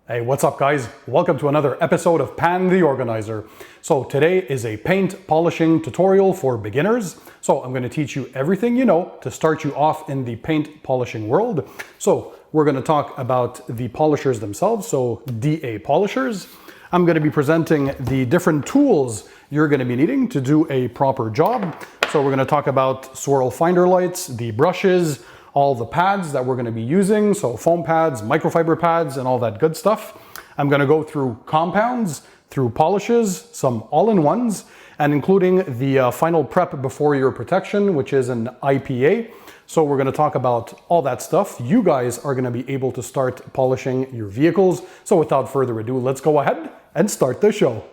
Hey, what's up guys? Welcome to another episode of Pan the Organizer. So today is a paint polishing tutorial for beginners. So I'm going to teach you everything you know to start you off in the paint polishing world. So we're going to talk about the polishers themselves, so DA polishers. I'm going to be presenting the different tools you're going to be needing to do a proper job. So we're going to talk about swirl finder lights, the brushes, all the pads that we're going to be using, so foam pads, microfiber pads, and all that good stuff. I'm going to go through compounds, through polishes, some all-in-ones, and including the final prep before your protection, which is an IPA. So we're going to talk about all that stuff. You guys are going to be able to start polishing your vehicles. So without further ado, let's go ahead and start the show.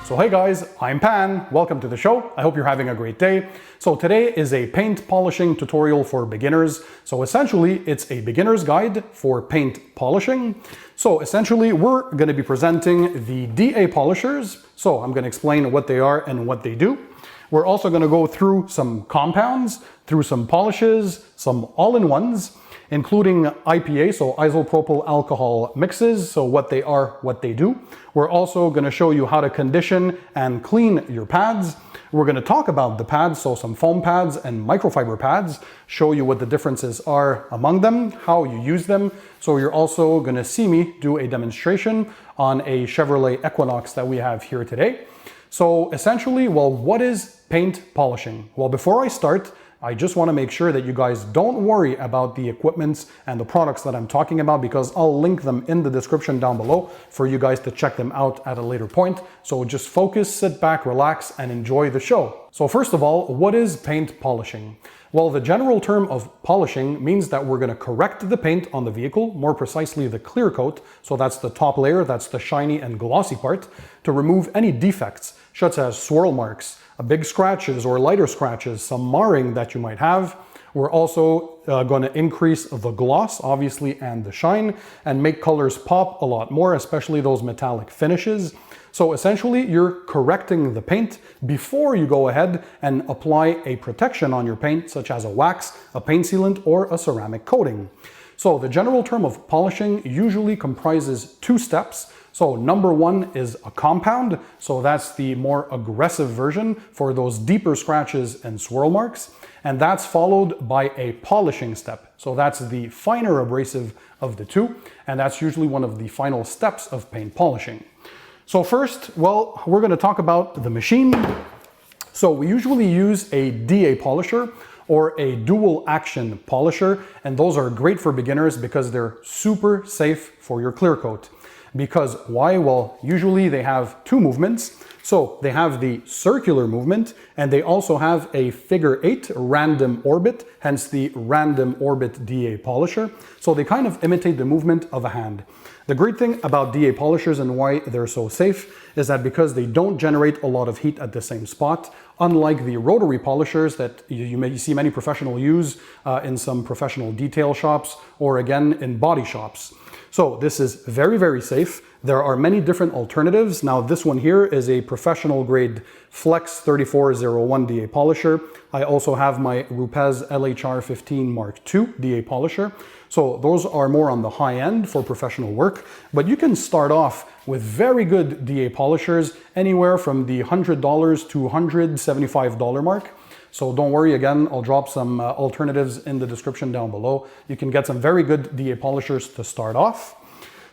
So hey guys, I'm Pan, welcome to the show. I hope you're having a great day. So today is a paint polishing tutorial for beginners. So essentially it's a beginner's guide for paint polishing. So essentially we're going to be presenting the DA polishers. So I'm going to explain what they are and what they do. We're also going to go through some compounds, through some polishes, some all-in-ones, including IPA, so isopropyl alcohol mixes, so what they are, what they do. We're also going to show you how to condition and clean your pads. We're going to talk about the pads, so some foam pads and microfiber pads, show you what the differences are among them, how you use them. So you're also going to see me do a demonstration on a Chevrolet Equinox that we have here today. So essentially, well, what is paint polishing? Well, before I start, I just want to make sure that you guys don't worry about the equipments and the products that I'm talking about, because I'll link them in the description down below for you guys to check them out at a later point. So just focus, sit back, relax, and enjoy the show. So first of all, what is paint polishing? Well, the general term of polishing means that we're going to correct the paint on the vehicle, more precisely the clear coat, so that's the top layer, that's the shiny and glossy part, to remove any defects, such as swirl marks, big scratches or lighter scratches, some marring that you might have. We're also going to increase the gloss, obviously, and the shine, and make colors pop a lot more, especially those metallic finishes. So essentially, you're correcting the paint before you go ahead and apply a protection on your paint, such as a wax, a paint sealant, or a ceramic coating. So the general term of polishing usually comprises two steps. So number one is a compound. So that's the more aggressive version for those deeper scratches and swirl marks. And that's followed by a polishing step. So that's the finer abrasive of the two. And that's usually one of the final steps of paint polishing. So first, well, we're going to talk about the machine. So we usually use a DA polisher or a dual action polisher. And those are great for beginners because they're super safe for your clear coat. Because why? Well, usually they have two movements. So they have the circular movement, and they also have a figure 8 random orbit, hence the random orbit DA polisher. So they kind of imitate the movement of a hand. The great thing about DA polishers and why they're so safe is that because they don't generate a lot of heat at the same spot, unlike the rotary polishers that you may see many professionals use in some professional detail shops or again in body shops. So this is very, very safe. There are many different alternatives. Now this one here is a professional grade Flex 3401 DA polisher. I also have my Rupes LHR 15 Mark II DA polisher. So those are more on the high end for professional work, but you can start off with very good DA polishers anywhere from the $100 to $175 mark. So don't worry, again, I'll drop some alternatives in the description down below. You can get some very good DA polishers to start off.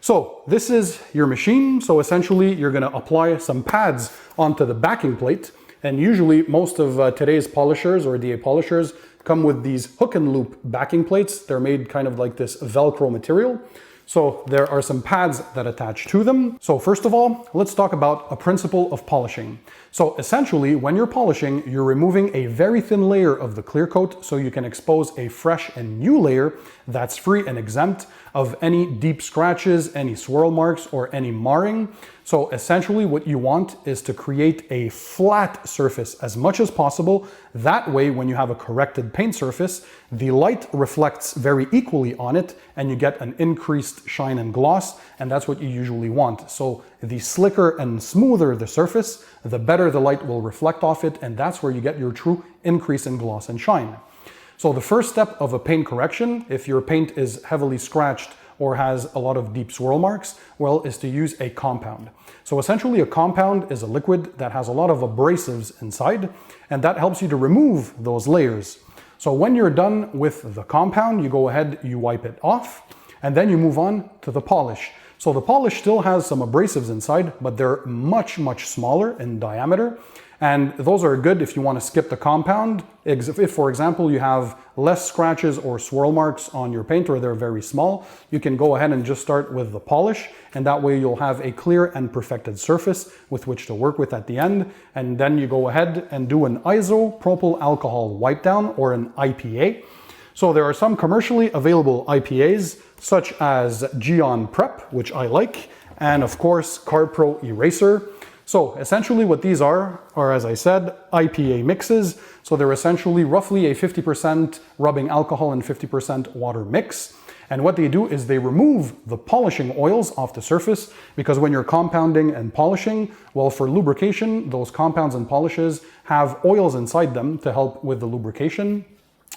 So this is your machine. So essentially you're going to apply some pads onto the backing plate. And usually most of today's polishers or DA polishers come with these hook and loop backing plates. They're made kind of like this Velcro material. So there are some pads that attach to them. So first of all, let's talk about a principle of polishing. So essentially, when you're polishing, you're removing a very thin layer of the clear coat so you can expose a fresh and new layer that's free and exempt of any deep scratches, any swirl marks, or any marring. So essentially what you want is to create a flat surface as much as possible. That way, when you have a corrected paint surface, the light reflects very equally on it and you get an increased shine and gloss, and that's what you usually want. So the slicker and smoother the surface, the better the light will reflect off it, and that's where you get your true increase in gloss and shine. So the first step of a paint correction, if your paint is heavily scratched or has a lot of deep swirl marks, well, is to use a compound. So essentially a compound is a liquid that has a lot of abrasives inside, and that helps you to remove those layers. So when you're done with the compound, you go ahead, you wipe it off, and then you move on to the polish. So the polish still has some abrasives inside, but they're much, much smaller in diameter. And those are good if you want to skip the compound. If, for example, you have less scratches or swirl marks on your paint or they're very small, you can go ahead and just start with the polish, and that way you'll have a clear and perfected surface with which to work with at the end. And then you go ahead and do an isopropyl alcohol wipe down, or an IPA. So there are some commercially available IPAs, such as Geon Prep, which I like, and of course CarbPro Eraser. So essentially what these are, as I said, IPA mixes. So they're essentially roughly a 50% rubbing alcohol and 50% water mix. And what they do is they remove the polishing oils off the surface, because when you're compounding and polishing, well, for lubrication, those compounds and polishes have oils inside them to help with the lubrication.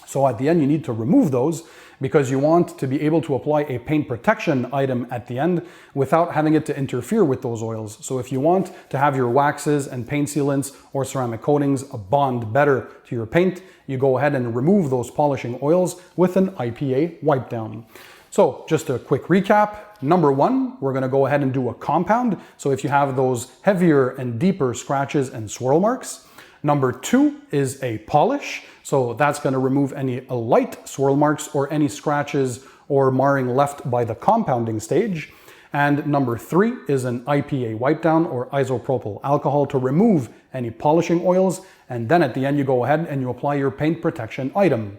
So at the end, you need to remove those, because you want to be able to apply a paint protection item at the end without having it to interfere with those oils. So if you want to have your waxes and paint sealants or ceramic coatings bond better to your paint, you go ahead and remove those polishing oils with an IPA wipe down. So just a quick recap. Number one, we're gonna go ahead and do a compound. So if you have those heavier and deeper scratches and swirl marks. Number two is a polish. So that's going to remove any light swirl marks or any scratches or marring left by the compounding stage. And number three is an IPA wipe down, or isopropyl alcohol, to remove any polishing oils. And then at the end, you go ahead and you apply your paint protection item.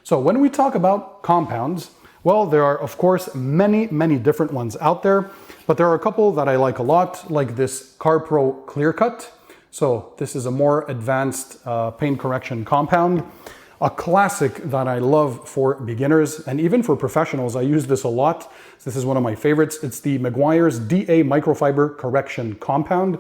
So when we talk about compounds, well, there are of course many, many different ones out there, but there are a couple that I like a lot, like this CarbPro Clear Cut. So this is a more advanced paint correction compound. A classic that I love for beginners and even for professionals. I use this a lot. This is one of my favorites. It's the Maguire's DA Microfiber Correction Compound.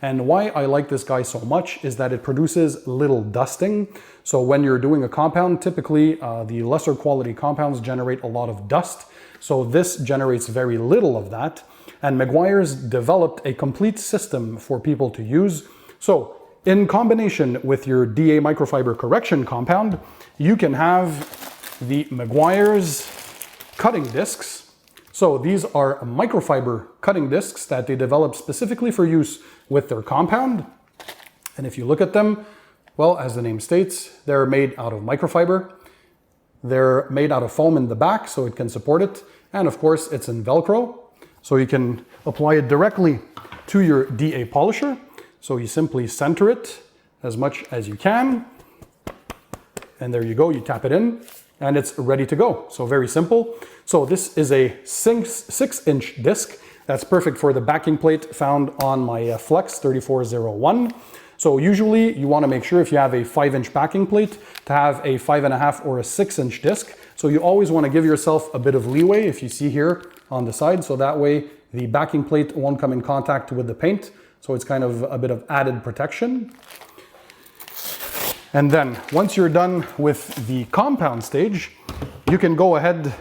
And why I like this guy so much is that it produces little dusting. So when you're doing a compound, typically the lesser quality compounds generate a lot of dust. So this generates very little of that. And Maguire's developed a complete system for people to use. So in combination with your DA Microfiber Correction Compound, you can have the Maguire's cutting discs. So these are microfiber cutting discs that they develop specifically for use with their compound. And if you look at them, well, as the name states, they're made out of microfiber. They're made out of foam in the back so it can support it. And of course, it's in Velcro. So you can apply it directly to your DA polisher. So you simply center it as much as you can. And there you go, you tap it in and it's ready to go. So very simple. So this is a 6-inch disc that's perfect for the backing plate found on my Flex 3401. So usually you want to make sure, if you have a 5-inch backing plate, to have a 5.5 or a 6-inch disc. So you always want to give yourself a bit of leeway, if you see here on the side, so that way the backing plate won't come in contact with the paint. So it's kind of a bit of added protection. And then once you're done with the compound stage, you can go ahead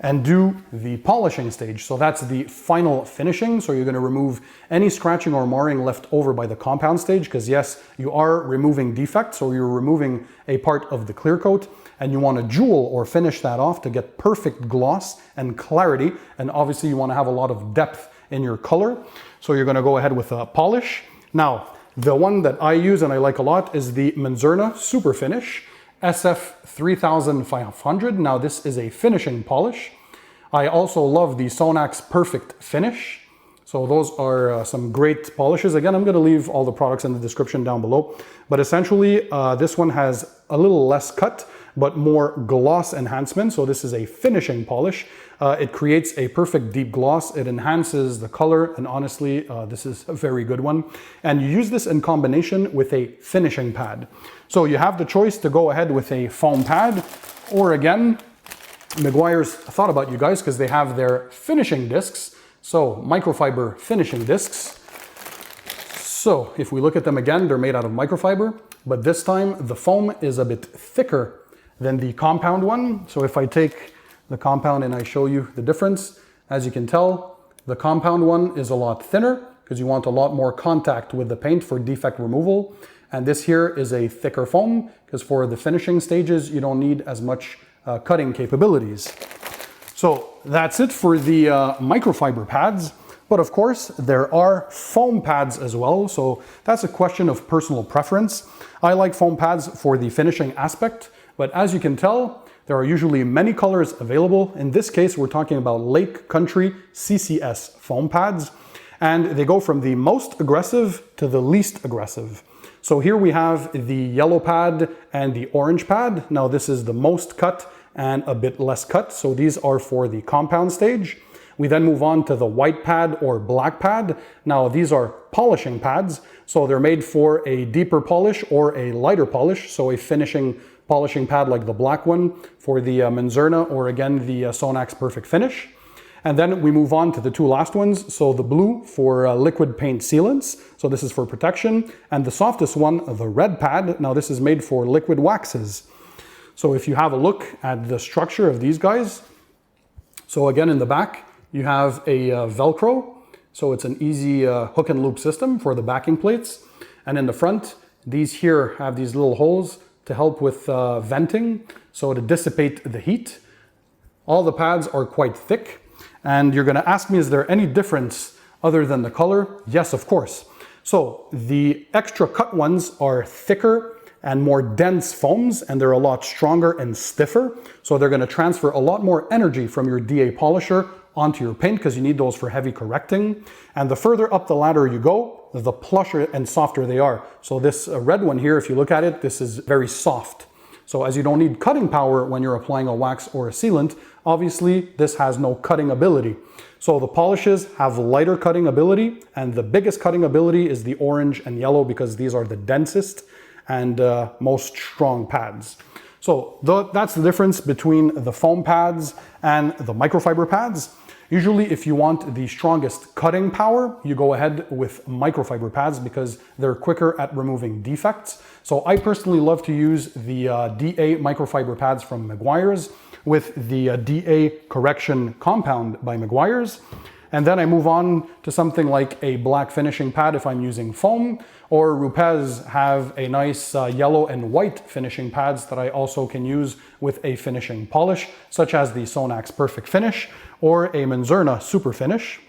and do the polishing stage. So that's the final finishing. So you're going to remove any scratching or marring left over by the compound stage, because yes, you are removing defects, so you're removing a part of the clear coat, and you want to jewel or finish that off to get perfect gloss and clarity. And obviously you want to have a lot of depth in your color. So you're going to go ahead with a polish. Now, the one that I use and I like a lot is the Menzerna Super Finish SF 3500. Now this is a finishing polish. I also love the Sonax Perfect Finish. So those are some great polishes. Again, I'm going to leave all the products in the description down below. But essentially, this one has a little less cut, but more gloss enhancement. So this is a finishing polish. It creates a perfect deep gloss. It enhances the color. And honestly, this is a very good one. And you use this in combination with a finishing pad. So you have the choice to go ahead with a foam pad, or again, Maguire's thought about you guys because they have their finishing discs. So microfiber finishing discs. So if we look at them again, they're made out of microfiber, but this time the foam is a bit thicker than the compound one. So if I take the compound and I show you the difference, as you can tell, the compound one is a lot thinner because you want a lot more contact with the paint for defect removal. And this here is a thicker foam because for the finishing stages, you don't need as much cutting capabilities. So that's it for the microfiber pads. But of course, there are foam pads as well. So that's a question of personal preference. I like foam pads for the finishing aspect, but as you can tell, there are usually many colors available. In this case, we're talking about Lake Country CCS foam pads, and they go from the most aggressive to the least aggressive. So here we have the yellow pad and the orange pad. Now this is the most cut and a bit less cut. So these are for the compound stage. We then move on to the white pad or black pad. Now these are polishing pads. So they're made for a deeper polish or a lighter polish. So a finishing polishing pad like the black one for the Menzerna or again the Sonax Perfect Finish. And then we move on to the two last ones. So the blue for liquid paint sealants. So this is for protection. And the softest one, the red pad. Now this is made for liquid waxes. So if you have a look at the structure of these guys. So again, in the back, you have a Velcro. So it's an easy hook and loop system for the backing plates. And in the front, these here have these little holes to help with venting. So to dissipate the heat. All the pads are quite thick. And you're gonna ask me, is there any difference other than the color? Yes, of course. So the extra cut ones are thicker and more dense foams, and they're a lot stronger and stiffer. So they're gonna transfer a lot more energy from your DA polisher onto your paint because you need those for heavy correcting. And the further up the ladder you go, the plusher and softer they are. So this red one here, if you look at it, this is very soft. So as you don't need cutting power when you're applying a wax or a sealant, obviously this has no cutting ability. So the polishes have lighter cutting ability, and the biggest cutting ability is the orange and yellow because these are the densest and most strong pads. So that's the difference between the foam pads and the microfiber pads. Usually if you want the strongest cutting power, you go ahead with microfiber pads because they're quicker at removing defects. So I personally love to use the DA microfiber pads from Maguire's with the DA Correction Compound by Maguire's. And then I move on to something like a black finishing pad if I'm using foam, or Rupes have a nice yellow and white finishing pads that I also can use with a finishing polish, such as the Sonax Perfect Finish or a Menzerna Super Finish.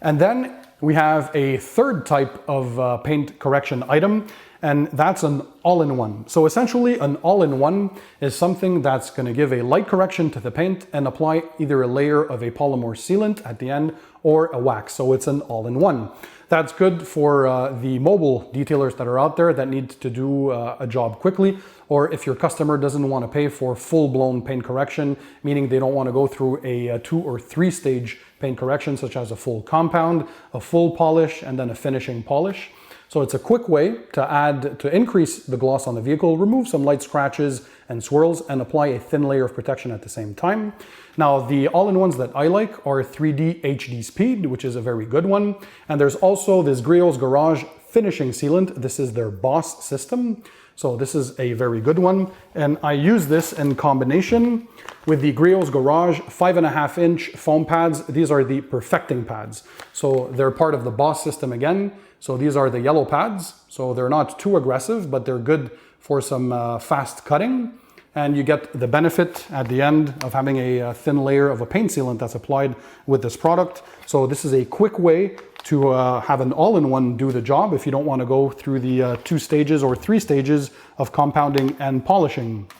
And then we have a third type of paint correction item, and that's an all-in-one. So essentially an all-in-one is something that's going to give a light correction to the paint and apply either a layer of a polymer sealant at the end or a wax. So it's an all-in-one. That's good for the mobile detailers that are out there that need to do a job quickly, or if your customer doesn't want to pay for full-blown paint correction, meaning they don't want to go through a 2 or 3 stage paint correction, such as a full compound, a full polish, and then a finishing polish. So it's a quick way to increase the gloss on the vehicle, remove some light scratches and swirls, and apply a thin layer of protection at the same time. Now, the all-in-ones that I like are 3D HD Speed, which is a very good one. And there's also this Griot's Garage finishing sealant. This is their Boss system. So this is a very good one. And I use this in combination with the Griot's Garage 5.5-inch foam pads. These are the perfecting pads. So they're part of the Boss system again. So these are the yellow pads. So they're not too aggressive, but they're good for some fast cutting. And you get the benefit at the end of having a thin layer of a paint sealant that's applied with this product. So this is a quick way to have an all-in-one do the job if you don't want to go through the 2 stages or 3 stages of compounding and polishing.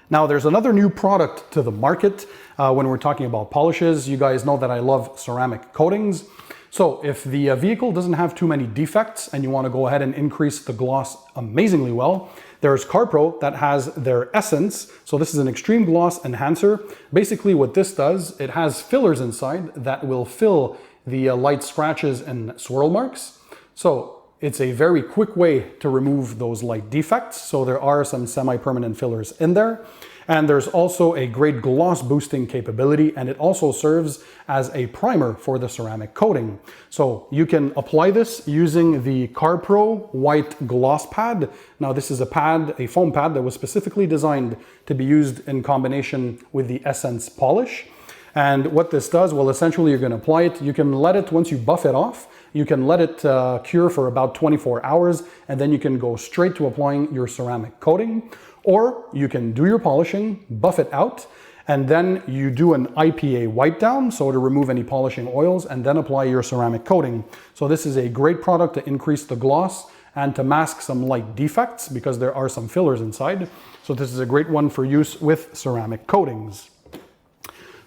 Now there's another new product to the market when we're talking about polishes. You guys know that I love ceramic coatings. So if the vehicle doesn't have too many defects and you want to go ahead and increase the gloss amazingly well, there's CarPro that has their Essence. So this is an extreme gloss enhancer. Basically what this does, it has fillers inside that will fill the light scratches and swirl marks. So it's a very quick way to remove those light defects. So there are some semi-permanent fillers in there. And there's also a great gloss boosting capability, and it also serves as a primer for the ceramic coating. So you can apply this using the CarPro white gloss pad. Now this is a pad, a foam pad that was specifically designed to be used in combination with the Essence polish. And what this does, well, essentially you're going to apply it. You can let it, once you buff it off, you can let it cure for about 24 hours, and then you can go straight to applying your ceramic coating. Or you can do your polishing, buff it out, and then you do an Ipa wipe down, so to remove any polishing oils, and then apply your ceramic coating. So this is a great product to increase the gloss and to mask some light defects because there are some fillers inside. So this is a great one for use with ceramic coatings.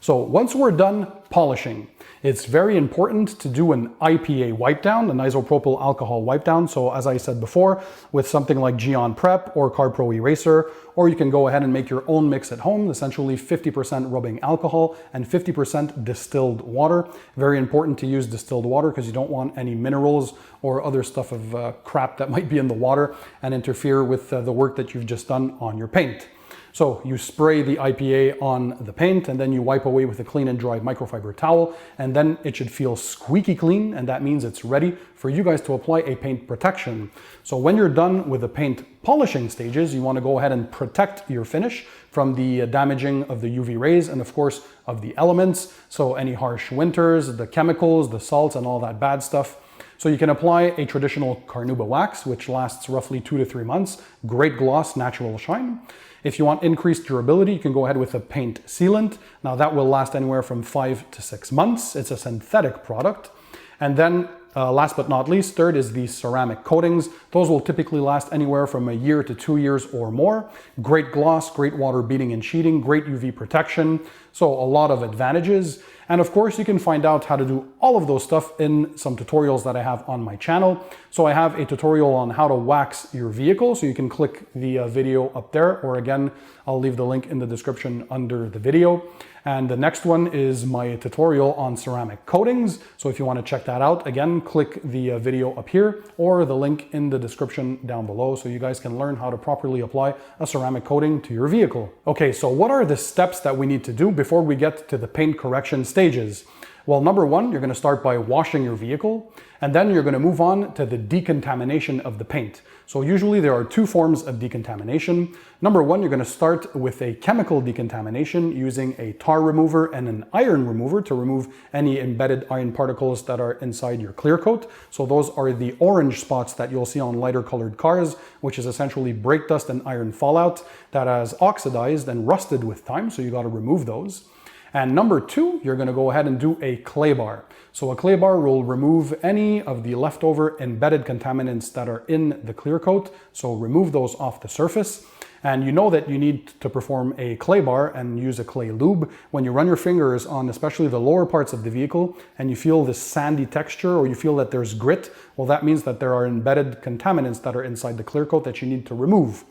So once we're done polishing, it's very important to do an IPA wipe down, an isopropyl alcohol wipe down. So as I said before, with something like Geon Prep or CarPro Eraser, or you can go ahead and make your own mix at home, essentially 50% rubbing alcohol and 50% distilled water. Very important to use distilled water because you don't want any minerals or other stuff of crap that might be in the water and interfere with the work that you've just done on your paint. So you spray the IPA on the paint and then you wipe away with a clean and dry microfiber towel, and then it should feel squeaky clean, and that means it's ready for you guys to apply a paint protection. So when you're done with the paint polishing stages, you want to go ahead and protect your finish from the damaging of the UV rays and of course of the elements. So any harsh winters, the chemicals, the salts and all that bad stuff. So you can apply a traditional carnauba wax, which lasts roughly 2 to 3 months. Great gloss, natural shine. If you want increased durability, you can go ahead with a paint sealant. Now that will last anywhere from 5 to 6 months. It's a synthetic product. And then last but not least, third is the ceramic coatings. Those will typically last anywhere from a year to 2 years or more. Great gloss, great water beading and sheeting, great UV protection. So a lot of advantages. And of course, you can find out how to do all of those stuff in some tutorials that I have on my channel. So I have a tutorial on how to wax your vehicle. So you can click the video up there, or again, I'll leave the link in the description under the video. And the next one is my tutorial on ceramic coatings. So if you want to check that out, again, click the video up here or the link in the description down below so you guys can learn how to properly apply a ceramic coating to your vehicle. Okay, so what are the steps that we need to do before we get to the paint correction stages? Well, number one, you're going to start by washing your vehicle, and then you're going to move on to the decontamination of the paint. So usually there are two forms of decontamination. Number one, you're going to start with a chemical decontamination using a tar remover and an iron remover to remove any embedded iron particles that are inside your clear coat. So those are the orange spots that you'll see on lighter colored cars, which is essentially brake dust and iron fallout that has oxidized and rusted with time. So you got to remove those. And number two, you're going to go ahead and do a clay bar. So a clay bar will remove any of the leftover embedded contaminants that are in the clear coat. So remove those off the surface. And you know that you need to perform a clay bar and use a clay lube when you run your fingers on especially the lower parts of the vehicle and you feel this sandy texture or you feel that there's grit. Well, that means that there are embedded contaminants that are inside the clear coat that you need to remove.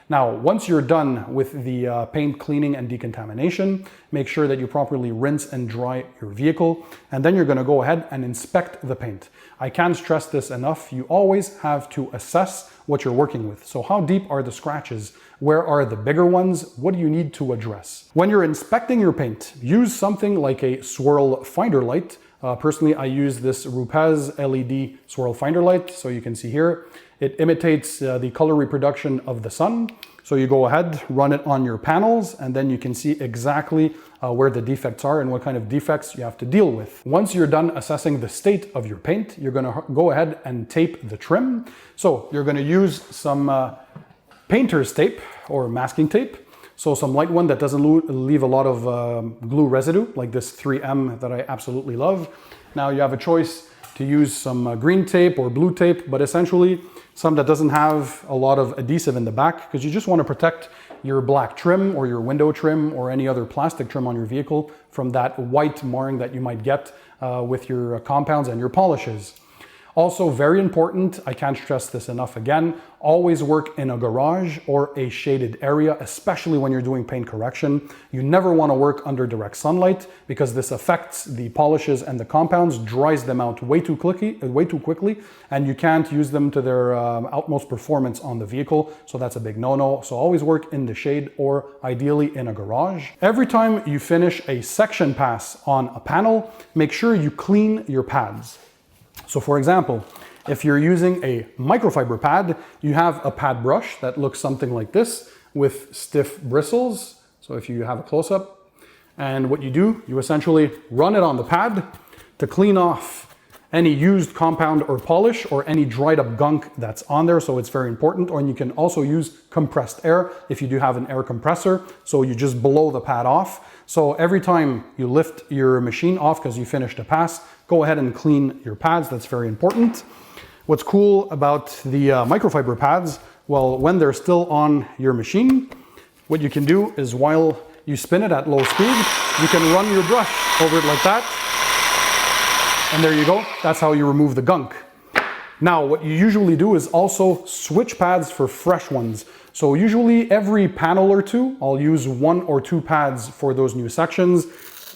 Now, once you're done with the paint cleaning and decontamination, make sure that you properly rinse and dry your vehicle, and then you're going to go ahead and inspect the paint. I can't stress this enough. You always have to assess what you're working with. So how deep are the scratches? Where are the bigger ones? What do you need to address? When you're inspecting your paint, use something like a swirl finder light. Personally, I use this Rupes LED swirl finder light. So you can see here, it imitates the color reproduction of the sun. So you go ahead, run it on your panels, and then you can see exactly where the defects are and what kind of defects you have to deal with. Once you're done assessing the state of your paint, you're going to go ahead and tape the trim. So you're going to use some painter's tape or masking tape. So some light one that doesn't leave a lot of glue residue, like this 3M that I absolutely love. Now you have a choice to use some green tape or blue tape, but essentially some that doesn't have a lot of adhesive in the back, because you just want to protect your black trim or your window trim or any other plastic trim on your vehicle from that white marring that you might get with your compounds and your polishes. Also, very important, I can't stress this enough again, always work in a garage or a shaded area, especially when you're doing paint correction. You never want to work under direct sunlight because this affects the polishes and the compounds, dries them out way too quickly, and you can't use them to their utmost performance on the vehicle, so that's a big no-no. So always work in the shade or ideally in a garage. Every time you finish a section pass on a panel, make sure you clean your pads. So for example, if you're using a microfiber pad, you have a pad brush that looks something like this with stiff bristles. So if you have a close-up, and what you do, you essentially run it on the pad to clean off any used compound or polish or any dried up gunk that's on there. So it's very important. Or you can also use compressed air if you do have an air compressor. So you just blow the pad off. So every time you lift your machine off because you finished a pass, go ahead and clean your pads. That's very important. What's cool about the microfiber pads, well, when they're still on your machine, what you can do is while you spin it at low speed, you can run your brush over it like that. And there you go. That's how you remove the gunk. Now, what you usually do is also switch pads for fresh ones. So usually every panel or two, I'll use 1 or 2 pads for those new sections.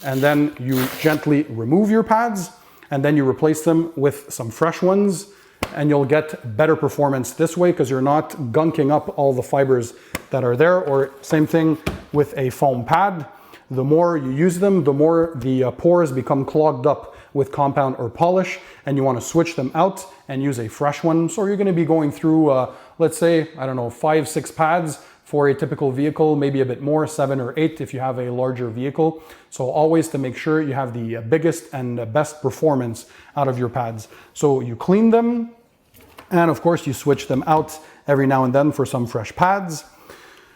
And then you gently remove your pads and then you replace them with some fresh ones. And you'll get better performance this way because you're not gunking up all the fibers that are there. Or same thing with a foam pad. The more you use them, the more the pores become clogged up with compound or polish, and you want to switch them out and use a fresh one. So you're going to be going through, let's say, I don't know, 5, 6 pads for a typical vehicle, maybe a bit more, 7 or 8 if you have a larger vehicle. So always to make sure you have the biggest and best performance out of your pads. So you clean them, and of course you switch them out every now and then for some fresh pads.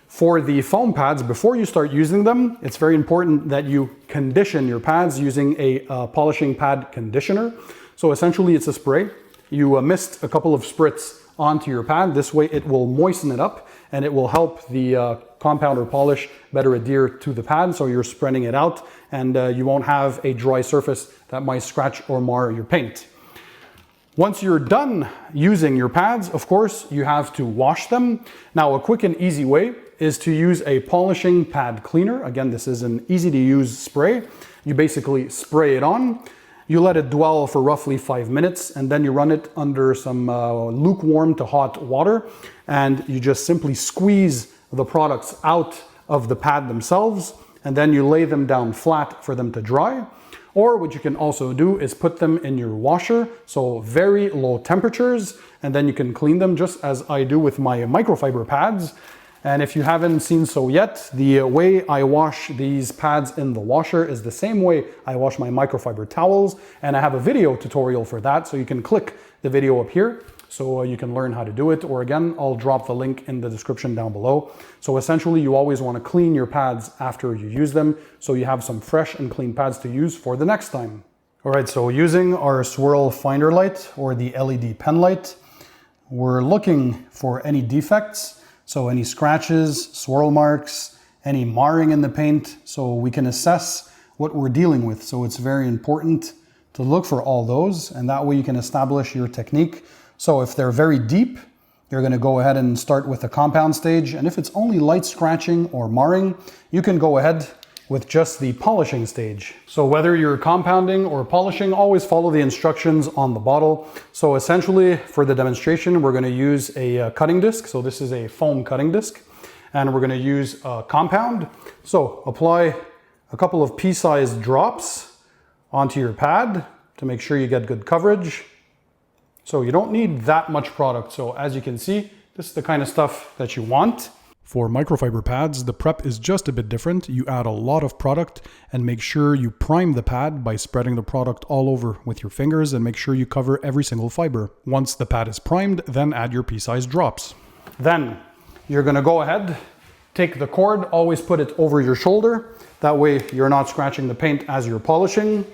For the foam pads, before you start using them, it's very important that you condition your pads using a polishing pad conditioner. So essentially it's a spray. You mist a couple of spritz onto your pad. This way it will moisten it up and it will help the compound or polish better adhere to the pad. So you're spreading it out and you won't have a dry surface that might scratch or mar your paint. Once you're done using your pads, of course, you have to wash them. Now, a quick and easy way is to use a polishing pad cleaner. Again, this is an easy to use spray. You basically spray it on, you let it dwell for roughly 5 minutes, and then you run it under some lukewarm to hot water, and you just simply squeeze the products out of the pad themselves, and then you lay them down flat for them to dry. Or what you can also do is put them in your washer, so very low temperatures, and then you can clean them just as I do with my microfiber pads. And if you haven't seen so yet, the way I wash these pads in the washer is the same way I wash my microfiber towels, and I have a video tutorial for that, so you can click the video up here so you can learn how to do it, or again, I'll drop the link in the description down below. So essentially, you always want to clean your pads after you use them, so you have some fresh and clean pads to use for the next time. All right, so using our swirl finder light, or the LED pen light, we're looking for any defects, so any scratches, swirl marks, any marring in the paint, so we can assess what we're dealing with. So it's very important to look for all those, and that way you can establish your technique. So if they're very deep, you're going to go ahead and start with the compound stage. And if it's only light scratching or marring, you can go ahead with just the polishing stage. So whether you're compounding or polishing, always follow the instructions on the bottle. So essentially for the demonstration, we're going to use a cutting disc. So this is a foam cutting disc, and we're going to use a compound. So apply a couple of pea-sized drops onto your pad to make sure you get good coverage. So you don't need that much product. So as you can see, this is the kind of stuff that you want. For microfiber pads, the prep is just a bit different. You add a lot of product and make sure you prime the pad by spreading the product all over with your fingers, and make sure you cover every single fiber. Once the pad is primed, then add your pea-sized drops. Then you're gonna go ahead, take the cord, always put it over your shoulder. That way you're not scratching the paint as you're polishing.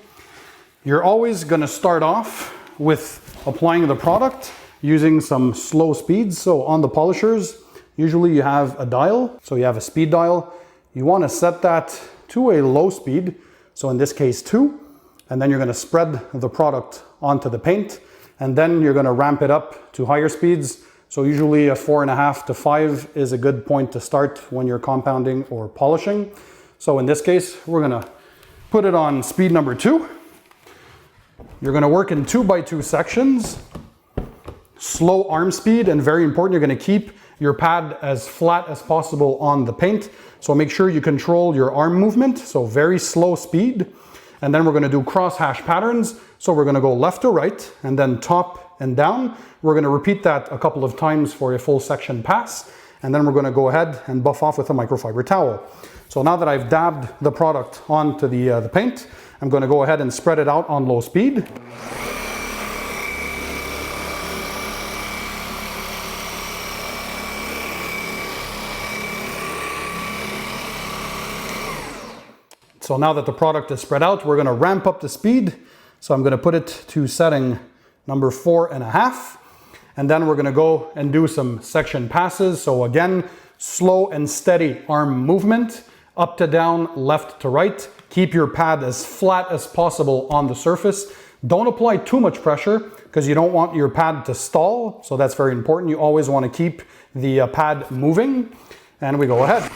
You're always gonna start off with applying the product using some slow speeds. So on the polishers, usually you have a dial, so you have a speed dial. You want to set that to a low speed, so in this case 2, and then you're going to spread the product onto the paint. and then you're gonna ramp it up to higher speeds. So usually a 4.5 to 5 is a good point to start when you're compounding or polishing. So in this case, we're gonna put it on speed number 2. You're gonna work in 2x2 sections, slow arm speed, and very important, you're gonna keep your pad as flat as possible on the paint. So make sure you control your arm movement, so very slow speed. And then we're gonna do cross hash patterns. So we're gonna go left to right, and then top and down. We're gonna repeat that a couple of times for a full section pass. And then we're gonna go ahead and buff off with a microfiber towel. So now that I've dabbed the product onto the paint, I'm gonna go ahead and spread it out on low speed. So now that the product is spread out, we're gonna ramp up the speed. So I'm gonna put it to setting number 4.5. And then we're gonna go and do some section passes. So again, slow and steady arm movement, up to down, left to right. Keep your pad as flat as possible on the surface. Don't apply too much pressure because you don't want your pad to stall. So that's very important. You always wanna keep the pad moving. And we go ahead.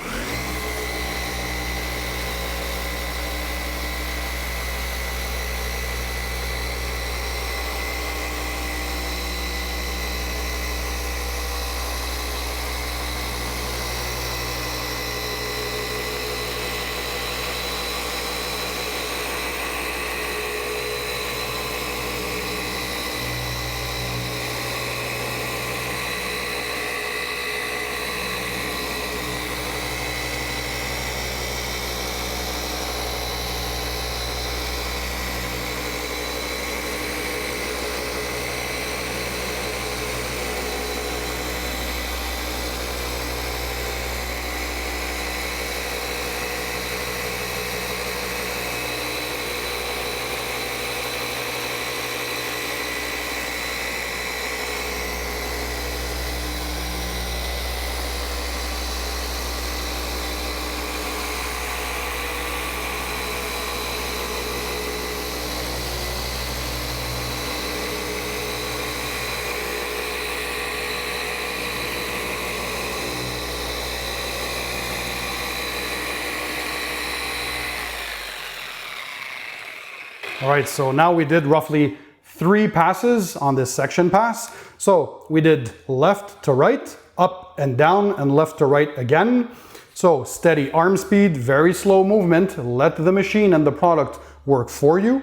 All right, so now we did roughly 3 passes on this section pass. So we did left to right, up and down, and left to right again. So steady arm speed, very slow movement. Let the machine and the product work for you.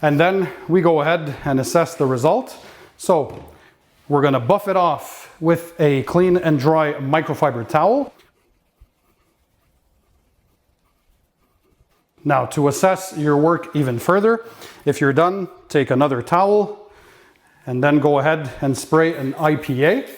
And then we go ahead and assess the result. So we're gonna buff it off with a clean and dry microfiber towel. Now, to assess your work even further, if you're done, take another towel and then go ahead and spray an IPA,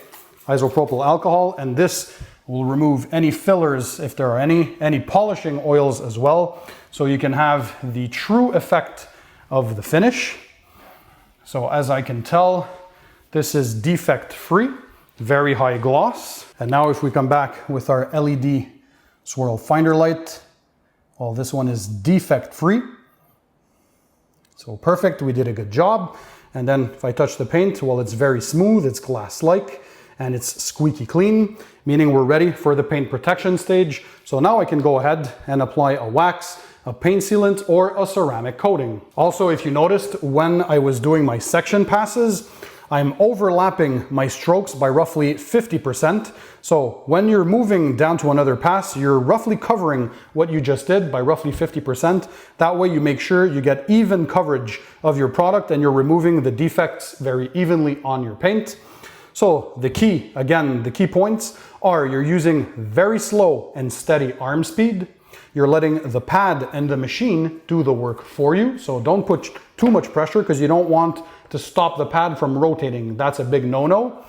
isopropyl alcohol, and this will remove any fillers if there are any polishing oils as well, so you can have the true effect of the finish. So as I can tell, this is defect free, very high gloss. And now if we come back with our LED swirl finder light, well, this one is defect free. So perfect, we did a good job. And then if I touch the paint, well, it's very smooth, it's glass-like, and it's squeaky clean, meaning we're ready for the paint protection stage. So now I can go ahead and apply a wax, a paint sealant, or a ceramic coating. Also, if you noticed, when I was doing my section passes, I'm overlapping my strokes by roughly 50%. So when you're moving down to another pass, you're roughly covering what you just did by roughly 50%. That way you make sure you get even coverage of your product and you're removing the defects very evenly on your paint. So the key, again, the key points are you're using very slow and steady arm speed. You're letting the pad and the machine do the work for you. So don't put too much pressure because you don't want to stop the pad from rotating. That's a big no-no.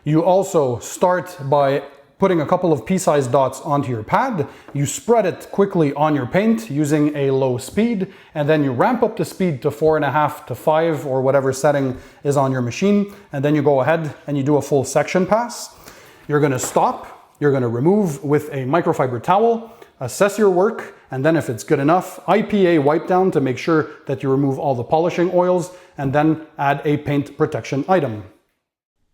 You also start by putting a couple of pea-sized dots onto your pad. You spread it quickly on your paint using a low speed, and then you ramp up the speed to 4.5 to 5 or whatever setting is on your machine, and then you go ahead and you do a full section pass. You're gonna stop, you're gonna remove with a microfiber towel, assess your work, and then if it's good enough, IPA wipe down to make sure that you remove all the polishing oils, and then add a paint protection item.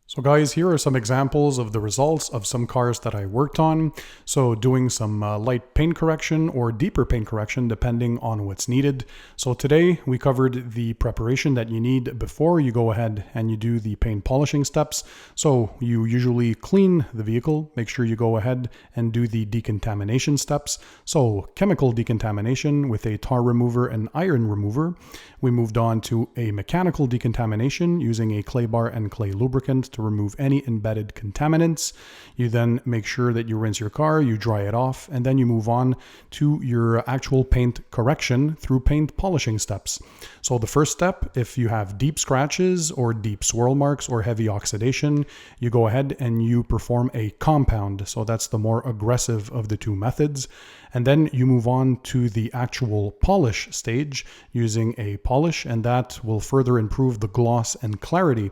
So guys, here are some examples of the results of some cars that I worked on. So doing some light paint correction or deeper paint correction depending on what's needed. So today we covered the preparation that you need before you go ahead and you do the paint polishing steps. So you usually clean the vehicle, make sure you go ahead and do the decontamination steps. So chemical decontamination with a tar remover and iron remover. We moved on to a mechanical decontamination using a clay bar and clay lubricant to remove any embedded contaminants. You then make sure that you rinse your car, you dry it off, and then you move on to your actual paint correction through paint polishing steps. So the first step, if you have deep scratches or deep swirl marks or heavy oxidation, you go ahead and you perform a compound. So that's the more aggressive of the two methods. And then you move on to the actual polish stage using a polish, and that will further improve the gloss and clarity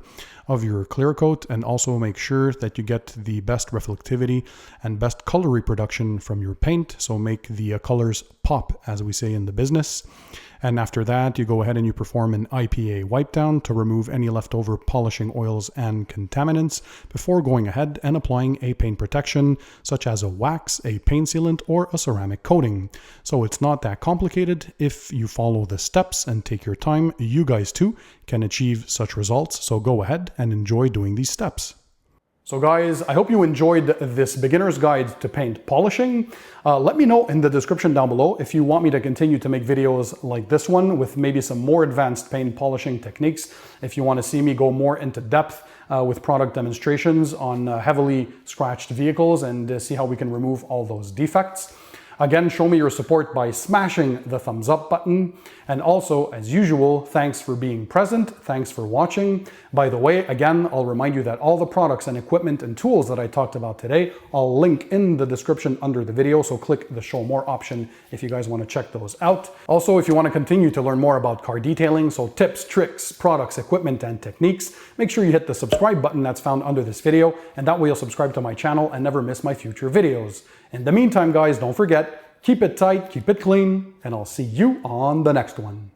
of your clear coat and also make sure that you get the best reflectivity and best color reproduction from your paint. So make the colors pop, as we say in the business. And after that, you go ahead and you perform an IPA wipe down to remove any leftover polishing oils and contaminants before going ahead and applying a paint protection, such as a wax, a paint sealant, or a ceramic coating. So it's not that complicated. If you follow the steps and take your time, you guys too can achieve such results. So go ahead and enjoy doing these steps. So guys, I hope you enjoyed this beginner's guide to paint polishing. Let me know in the description down below if you want me to continue to make videos like this one with maybe some more advanced paint polishing techniques. If you want to see me go more into depth with product demonstrations on heavily scratched vehicles and see how we can remove all those defects. Again, show me your support by smashing the thumbs up button. And also, as usual, thanks for being present. Thanks for watching. By the way, again, I'll remind you that all the products and equipment and tools that I talked about today, I'll link in the description under the video. So click the show more option if you guys want to check those out. Also, if you want to continue to learn more about car detailing, so tips, tricks, products, equipment, and techniques, make sure you hit the subscribe button that's found under this video. And that way you'll subscribe to my channel and never miss my future videos. In the meantime, guys, don't forget, keep it tight, keep it clean, and I'll see you on the next one.